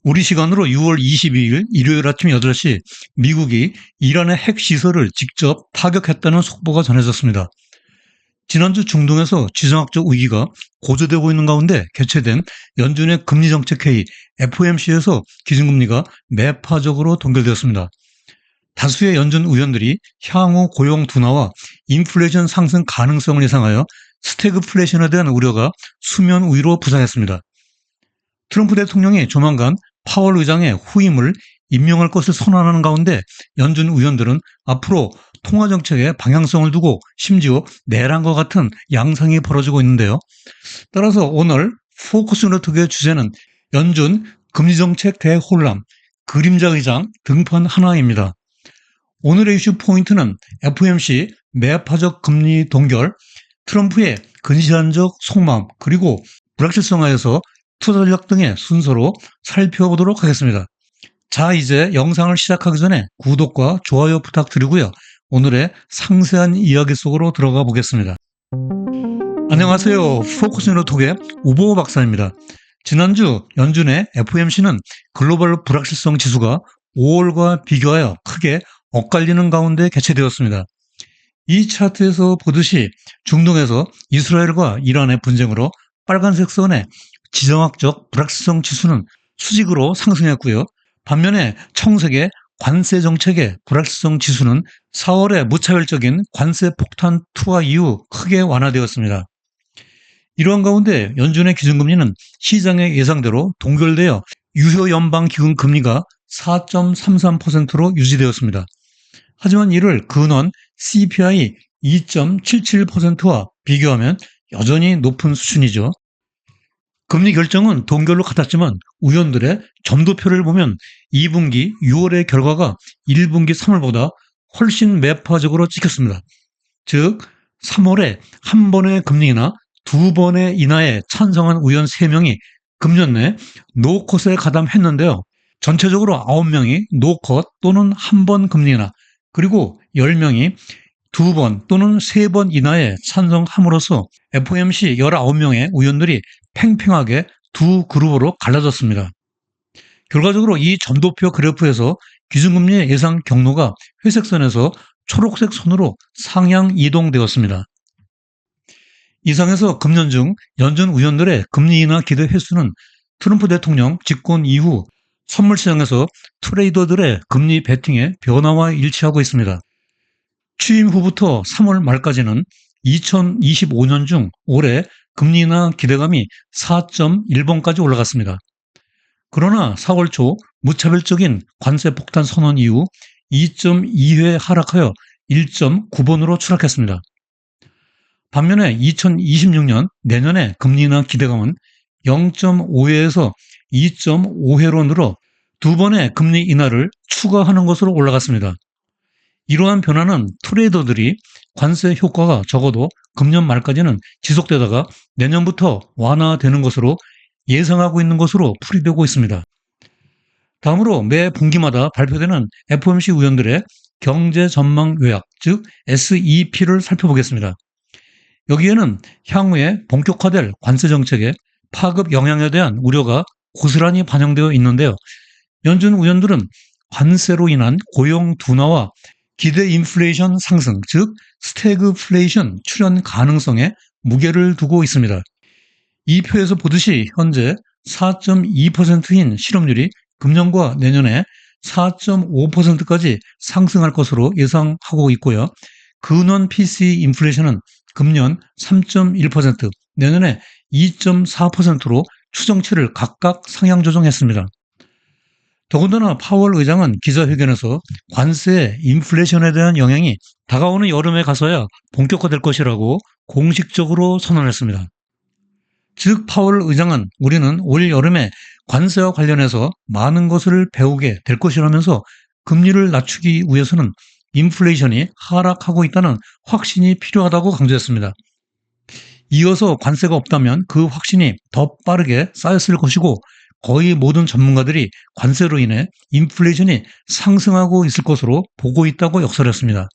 우리 시간으로 6월 22일 일요일 아침 8시 미국이 이란의 핵시설을 직접 타격했다는 속보가 전해졌습니다. 지난주 중동에서 지정학적 위기가 고조되고 있는 가운데 개최된 연준의 금리정책회의 FOMC에서 기준금리가 매파적으로 동결되었습니다. 다수의 연준 의원들이 향후 고용 둔화와 인플레이션 상승 가능성을 예상하여 스태그플레이션에 대한 우려가 수면 위로 부상했습니다. 트럼프 대통령이 조만간 파월 의장의 후임을 임명할 것을 선언하는 가운데 연준 의원들은 앞으로 통화 정책의 방향성을 두고 심지어 내란과 같은 양상이 벌어지고 있는데요. 따라서 오늘 포커스 네트워크의 주제는 연준 금리정책 대혼란, 그림자 의장 등판 하나입니다. 오늘의 이슈 포인트는 FOMC 매파적 금리 동결, 트럼프의 근시안적 속마음, 그리고 불확실성하에서 투자 전략 등의 순서로 살펴보도록 하겠습니다. 자, 이제 영상을 시작하기 전에 구독과 좋아요 부탁드리고요. 오늘의 상세한 이야기 속으로 들어가 보겠습니다. 안녕하세요. 포커스 네트워크의 우보 박사입니다. 지난주 연준의 FOMC는 글로벌 불확실성 지수가 5월과 비교하여 크게 엇갈리는 가운데 개최되었습니다. 이 차트에서 보듯이 중동에서 이스라엘과 이란의 분쟁으로 빨간색 선의 지정학적 불확실성 지수는 수직으로 상승했고요. 반면에 청색의 관세 정책의 불확실성 지수는 4월의 무차별적인 관세 폭탄 투하 이후 크게 완화되었습니다. 이러한 가운데 연준의 기준금리는 시장의 예상대로 동결되어 유효 연방기금 금리가 4.33%로 유지되었습니다. 하지만 이를 근원 CPI 2.77%와 비교하면 여전히 높은 수준이죠. 금리 결정은 동결로 같았지만 의원들의 점도표를 보면 2분기 6월의 결과가 1분기 3월보다 훨씬 매파적으로 찍혔습니다. 즉 3월에 한 번의 금리 인하, 두 번의 인하에 찬성한 의원 3명이 금년 내 노컷에 가담했는데요. 전체적으로 9명이 노컷 또는 한 번 금리 인하, 그리고 10명이 두 번 또는 세 번 인하에 찬성함으로써 FOMC 19명의 의원들이 팽팽하게 두 그룹으로 갈라졌습니다. 결과적으로 이 점도표 그래프에서 기준금리의 예상 경로가 회색선에서 초록색 선으로 상향 이동되었습니다. 이상에서 금년 중 연준 의원들의 금리 인하 기대 횟수는 트럼프 대통령 집권 이후 선물시장에서 트레이더들의 금리 베팅의 변화와 일치하고 있습니다. 취임 후부터 3월 말까지는 2025년 중 올해 금리 인하 기대감이 4.1번까지 올라갔습니다. 그러나 4월 초 무차별적인 관세 폭탄 선언 이후 2.2회 하락하여 1.9번으로 추락했습니다. 반면에 2026년 내년에 금리 인하 기대감은 0.5회에서 2.5회로 늘어 두 번의 금리 인하를 추가하는 것으로 올라갔습니다. 이러한 변화는 트레이더들이 관세 효과가 적어도 금년 말까지는 지속되다가 내년부터 완화되는 것으로 예상하고 있는 것으로 풀이되고 있습니다. 다음으로 매 분기마다 발표되는 FOMC 의원들의 경제 전망 요약, 즉 SEP를 살펴보겠습니다. 여기에는 향후에 본격화될 관세 정책의 파급 영향에 대한 우려가 고스란히 반영되어 있는데요. 연준 의원들은 관세로 인한 고용 둔화와 기대 인플레이션 상승, 즉 스태그플레이션 출현 가능성에 무게를 두고 있습니다. 이 표에서 보듯이 현재 4.2%인 실업률이 금년과 내년에 4.5%까지 상승할 것으로 예상하고 있고요. 근원 PCE 인플레이션은 금년 3.1%, 내년에 2.4%로 추정치를 각각 상향 조정했습니다. 더군다나 파월 의장은 기자회견에서 관세 인플레이션에 대한 영향이 다가오는 여름에 가서야 본격화될 것이라고 공식적으로 선언했습니다. 즉 파월 의장은 우리는 올 여름에 관세와 관련해서 많은 것을 배우게 될 것이라면서 금리를 낮추기 위해서는 인플레이션이 하락하고 있다는 확신이 필요하다고 강조했습니다. 이어서 관세가 없다면 그 확신이 더 빠르게 쌓였을 것이고 거의 모든 전문가들이 관세로 인해 인플레이션이 상승하고 있을 것으로 보고 있다고 역설했습니다.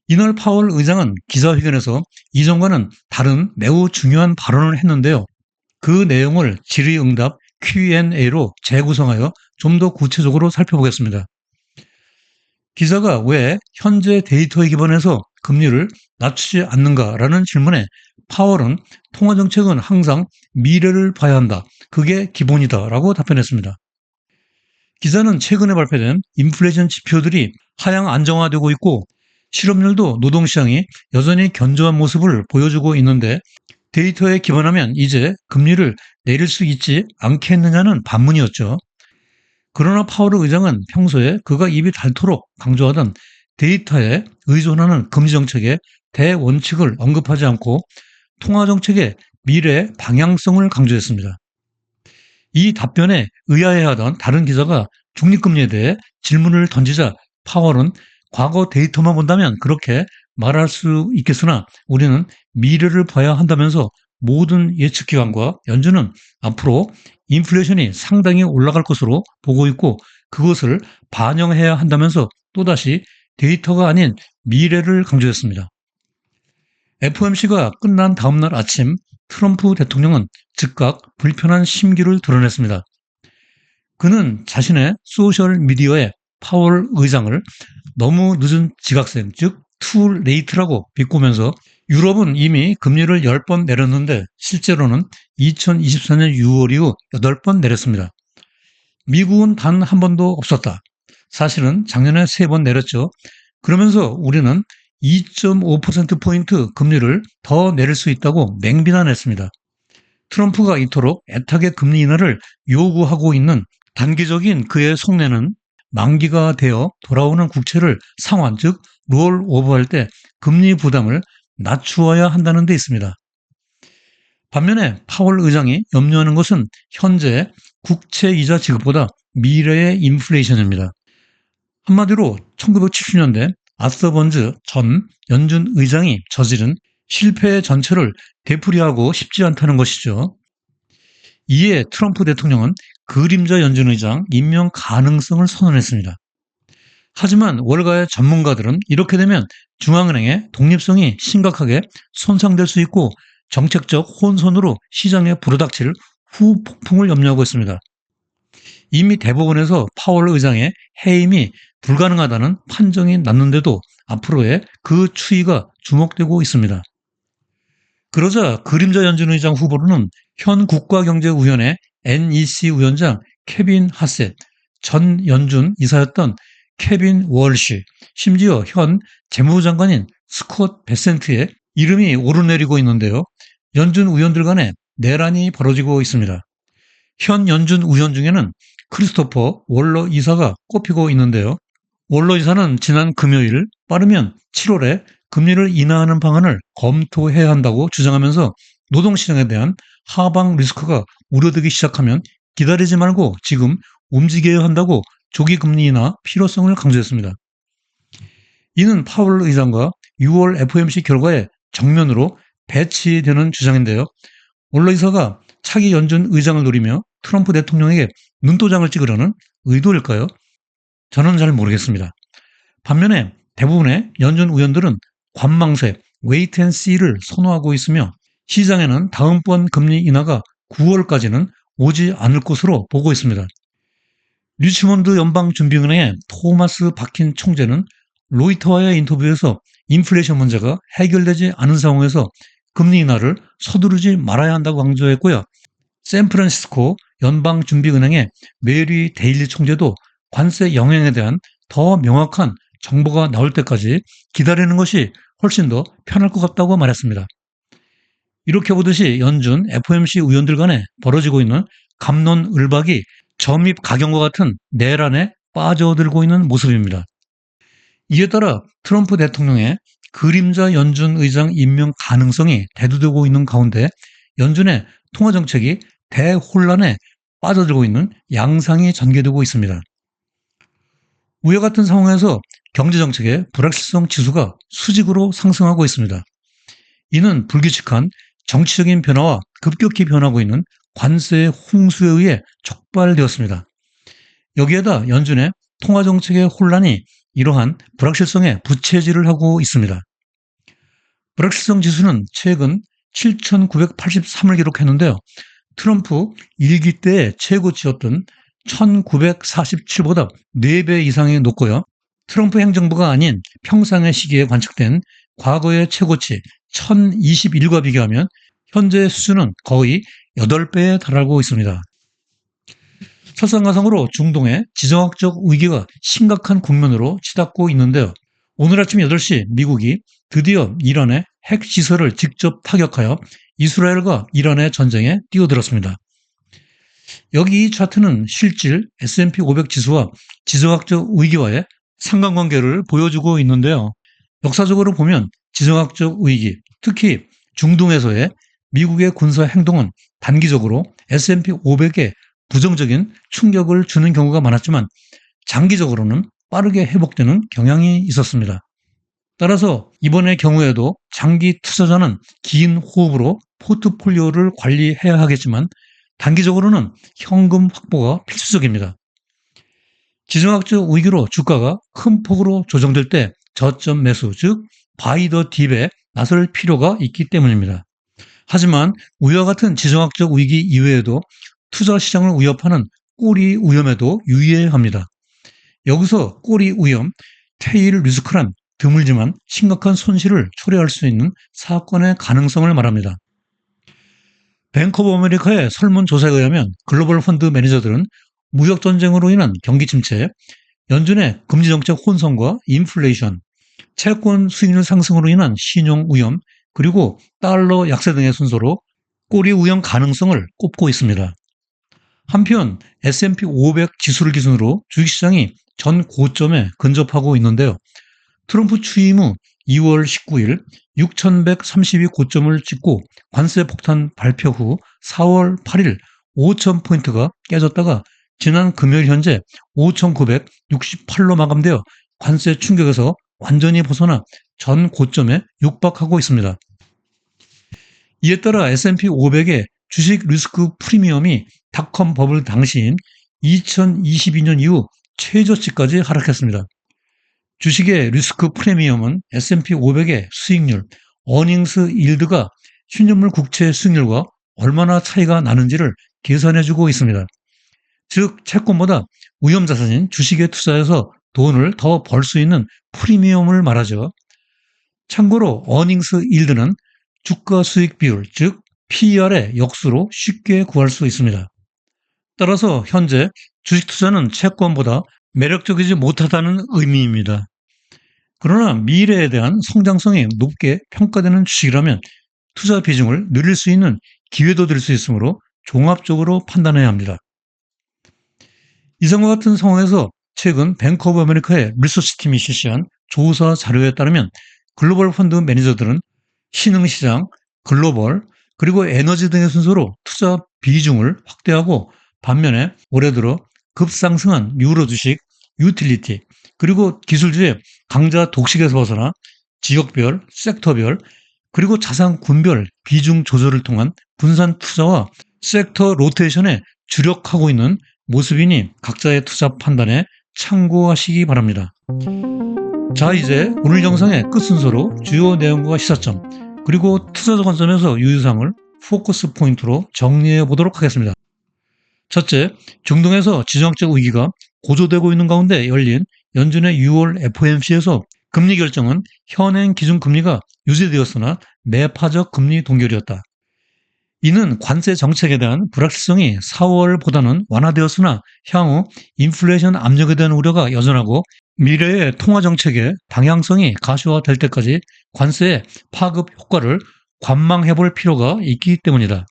이날 파월 의장은 기자회견에서 이전과는 다른 매우 중요한 발언을 했는데요. 그 내용을 질의응답 Q&A로 재구성하여 좀 더 구체적으로 살펴보겠습니다. 기자가 왜 현재 데이터에 기반해서 금리를 낮추지 않는가라는 질문에 파월은 통화정책은 항상 미래를 봐야 한다. 그게 기본이다라고 답변했습니다. 기자는 최근에 발표된 인플레이션 지표들이 하향 안정화되고 있고 실업률도 노동시장이 여전히 견조한 모습을 보여주고 있는데 데이터에 기반하면 이제 금리를 내릴 수 있지 않겠느냐는 반문이었죠. 그러나 파월 의장은 평소에 그가 입이 닳도록 강조하던 데이터에 의존하는 금리 정책의 대원칙을 언급하지 않고 통화 정책의 미래 방향성을 강조했습니다. 이 답변에 의아해하던 다른 기자가 중립금리에 대해 질문을 던지자 파월은 과거 데이터만 본다면 그렇게 말할 수 있겠으나 우리는 미래를 봐야 한다면서 모든 예측기관과 연준은 앞으로 인플레이션이 상당히 올라갈 것으로 보고 있고 그것을 반영해야 한다면서 또다시 데이터가 아닌 미래를 강조했습니다. FOMC가 끝난 다음날 아침 트럼프 대통령은 즉각 불편한 심기를 드러냈습니다. 그는 자신의 소셜미디어에 파월 의장을 너무 늦은 지각생, 즉 too late라고 비꼬면서 유럽은 이미 금리를 10번 내렸는데 실제로는 2024년 6월 이후 8번 내렸습니다. 미국은 단 한 번도 없었다. 사실은 작년에 3번 내렸죠. 그러면서 우리는 2.5%포인트 금리를 더 내릴 수 있다고 맹비난했습니다. 트럼프가 이토록 애타게 금리 인하를 요구하고 있는 단기적인 그의 속내는 만기가 되어 돌아오는 국채를 상환, 즉 롤오버할 때 금리 부담을 낮추어야 한다는 데 있습니다. 반면에 파월 의장이 염려하는 것은 현재 국채 이자 지급보다 미래의 인플레이션입니다. 한마디로 1970년대 아서 번즈 전 연준 의장이 저지른 실패의 전체를 되풀이하고 싶지 않다는 것이죠. 이에 트럼프 대통령은 그림자 연준 의장 임명 가능성을 선언했습니다. 하지만 월가의 전문가들은 이렇게 되면 중앙은행의 독립성이 심각하게 손상될 수 있고 정책적 혼선으로 시장에 불어닥칠 후폭풍을 염려하고 있습니다. 이미 대법원에서 파월 의장의 해임이 불가능하다는 판정이 났는데도 앞으로의 그 추이가 주목되고 있습니다. 그러자 그림자 연준 의장 후보로는 현 국가경제위원회 NEC 위원장 케빈 하셋, 전 연준 이사였던 케빈 월시, 심지어 현 재무장관인 스콧 베센트의 이름이 오르내리고 있는데요. 연준 의원들 간에 내란이 벌어지고 있습니다. 현 연준 의원 중에는 크리스토퍼 월러 이사가 꼽히고 있는데요. 월러 이사는 지난 금요일 빠르면 7월에 금리를 인하하는 방안을 검토해야 한다고 주장하면서 노동시장에 대한 하방 리스크가 우려되기 시작하면 기다리지 말고 지금 움직여야 한다고 조기 금리 인하 필요성을 강조했습니다. 이는 파월 의장과 6월 FOMC 결과에 정면으로 배치되는 주장인데요. 월러 이사가 차기 연준 의장을 노리며 트럼프 대통령에게 눈도장을 찍으려는 의도일까요? 저는 잘 모르겠습니다. 반면에 대부분의 연준 의원들은 관망세, wait and see를 선호하고 있으며 시장에는 다음번 금리 인하가 9월까지는 오지 않을 것으로 보고 있습니다. 리치몬드 연방준비은행의 토마스 바킨 총재는 로이터와의 인터뷰에서 인플레이션 문제가 해결되지 않은 상황에서 금리 인하를 서두르지 말아야 한다고 강조했고요. 샌프란시스코 연방준비은행의 메리 데일리 총재도 관세 영향에 대한 더 명확한 정보가 나올 때까지 기다리는 것이 훨씬 더 편할 것 같다고 말했습니다. 이렇게 보듯이 연준 FOMC 의원들 간에 벌어지고 있는 갑론을박이 점입 가경과 같은 내란에 빠져들고 있는 모습입니다. 이에 따라 트럼프 대통령의 그림자 연준 의장 임명 가능성이 대두되고 있는 가운데 연준의 통화정책이 대혼란에 빠져들고 있는 양상이 전개되고 있습니다. 우와 같은 상황에서 경제정책의 불확실성 지수가 수직으로 상승하고 있습니다. 이는 불규칙한 정치적인 변화와 급격히 변하고 있는 관세의 홍수에 의해 촉발되었습니다. 여기에다 연준의 통화정책의 혼란이 이러한 불확실성에 부채질을 하고 있습니다. 불확실성 지수는 최근 7,983을 기록했는데요. 트럼프 1기 때 최고치였던 1947보다 4배 이상이 높고요. 트럼프 행정부가 아닌 평상의 시기에 관측된 과거의 최고치 1021과 비교하면 현재 수준은 거의 8배에 달하고 있습니다. 설상가상으로 중동의 지정학적 위기가 심각한 국면으로 치닫고 있는데요. 오늘 아침 8시 미국이 드디어 이란의 핵시설을 직접 타격하여 이스라엘과 이란의 전쟁에 뛰어들었습니다. 여기 이 차트는 실질 S&P 500 지수와 지정학적 위기와의 상관관계를 보여주고 있는데요. 역사적으로 보면 지정학적 위기, 특히 중동에서의 미국의 군사 행동은 단기적으로 S&P 500에 부정적인 충격을 주는 경우가 많았지만 장기적으로는 빠르게 회복되는 경향이 있었습니다. 따라서 이번의 경우에도 장기 투자자는 긴 호흡으로 포트폴리오를 관리해야 하겠지만 단기적으로는 현금 확보가 필수적입니다. 지정학적 위기로 주가가 큰 폭으로 조정될 때 저점 매수, 즉 바이 더 딥에 나설 필요가 있기 때문입니다. 하지만 위와 같은 지정학적 위기 이외에도 투자 시장을 위협하는 꼬리 위험에도 유의해야 합니다. 여기서 꼬리 위험, 테일 리스크란 드물지만 심각한 손실을 초래할 수 있는 사건의 가능성을 말합니다. 뱅크 오브 아메리카의 설문조사에 의하면 글로벌 펀드 매니저들은 무역전쟁으로 인한 경기 침체, 연준의 금리정책 혼선과 인플레이션, 채권 수익률 상승으로 인한 신용 위험, 그리고 달러 약세 등의 순서로 꼬리 위험 가능성을 꼽고 있습니다. 한편 S&P 500 지수를 기준으로 주식시장이 전 고점에 근접하고 있는데요. 트럼프 취임 후 2월 19일 6,132 고점을 찍고 관세 폭탄 발표 후 4월 8일 5,000포인트가 깨졌다가 지난 금요일 현재 5,968로 마감되어 관세 충격에서 완전히 벗어나 전 고점에 육박하고 있습니다. 이에 따라 S&P 500의 주식 리스크 프리미엄이 닷컴 버블 당시인 2022년 이후 최저치까지 하락했습니다. 주식의 리스크 프리미엄은 S&P 500의 수익률, 어닝스 일드가 10년물 국채 수익률과 얼마나 차이가 나는지를 계산해주고 있습니다. 즉 채권보다 위험자산인 주식에 투자해서 돈을 더 벌 수 있는 프리미엄을 말하죠. 참고로 어닝스 일드는 주가 수익 비율, 즉 PER의 역수로 쉽게 구할 수 있습니다. 따라서 현재 주식 투자는 채권보다 매력적이지 못하다는 의미입니다. 그러나 미래에 대한 성장성이 높게 평가되는 주식이라면 투자 비중을 늘릴 수 있는 기회도 될 수 있으므로 종합적으로 판단해야 합니다. 이상과 같은 상황에서 최근 뱅크 오브 아메리카의 리서치팀이 실시한 조사 자료에 따르면 글로벌 펀드 매니저들은 신흥시장, 글로벌, 그리고 에너지 등의 순서로 투자 비중을 확대하고 반면에 올해 들어 급상승한 유로 주식, 유틸리티, 그리고 기술주의 강자 독식에서 벗어나 지역별, 섹터별, 그리고 자산군별 비중 조절을 통한 분산 투자와 섹터 로테이션에 주력하고 있는 모습이니 각자의 투자 판단에 참고하시기 바랍니다. 자, 이제 오늘 영상의 끝 순서로 주요 내용과 시사점, 그리고 투자자 관점에서 유의사항을 포커스 포인트로 정리해 보도록 하겠습니다. 첫째, 중동에서 지정학적 위기가 고조되고 있는 가운데 열린 연준의 6월 FOMC에서 금리 결정은 현행 기준금리가 유지되었으나 매파적 금리 동결이었다. 이는 관세 정책에 대한 불확실성이 4월보다는 완화되었으나 향후 인플레이션 압력에 대한 우려가 여전하고 미래의 통화정책의 방향성이 가시화될 때까지 관세의 파급 효과를 관망해 볼 필요가 있기 때문이다.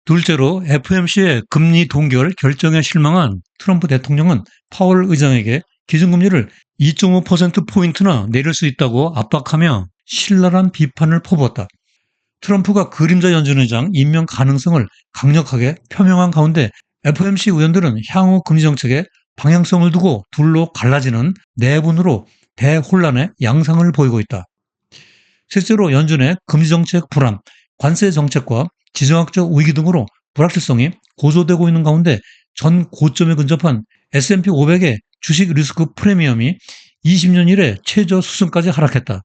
둘째로 FOMC의 금리 동결 결정에 실망한 트럼프 대통령은 파월 의장에게 기준금리를 2.5%포인트나 내릴 수 있다고 압박하며 신랄한 비판을 퍼부었다. 트럼프가 그림자 연준 의장 임명 가능성을 강력하게 표명한 가운데 FOMC 의원들은 향후 금리 정책의 방향성을 두고 둘로 갈라지는 내분으로 대혼란의 양상을 보이고 있다. 실제로 연준의 금리 정책 불안, 관세 정책과 지정학적 위기 등으로 불확실성이 고조되고 있는 가운데 전 고점에 근접한 S&P 500의 주식 리스크 프리미엄이 20년 이래 최저 수준까지 하락했다.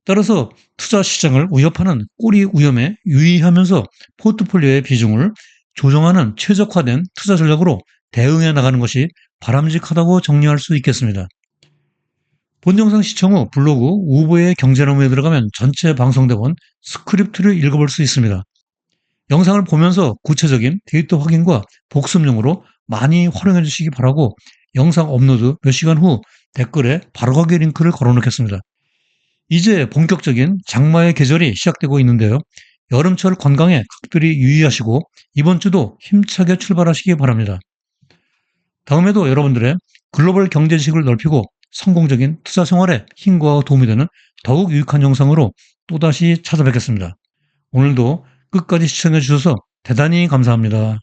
따라서 투자 시장을 위협하는 꼬리 위험에 유의하면서 포트폴리오의 비중을 조정하는 최적화된 투자 전략으로 대응해 나가는 것이 바람직하다고 정리할 수 있겠습니다. 본 영상 시청 후 블로그 우보의 경제나무에 들어가면 전체 방송대본 스크립트를 읽어볼 수 있습니다. 영상을 보면서 구체적인 데이터 확인과 복습용으로 많이 활용해 주시기 바라고 영상 업로드 몇 시간 후 댓글에 바로가기 링크를 걸어놓겠습니다. 이제 본격적인 장마의 계절이 시작되고 있는데요. 여름철 건강에 각별히 유의하시고 이번 주도 힘차게 출발하시기 바랍니다. 다음에도 여러분들의 글로벌 경제 지식을 넓히고 성공적인 투자 생활에 힘과 도움이 되는 더욱 유익한 영상으로 또다시 찾아뵙겠습니다. 오늘도 끝까지 시청해 주셔서 대단히 감사합니다.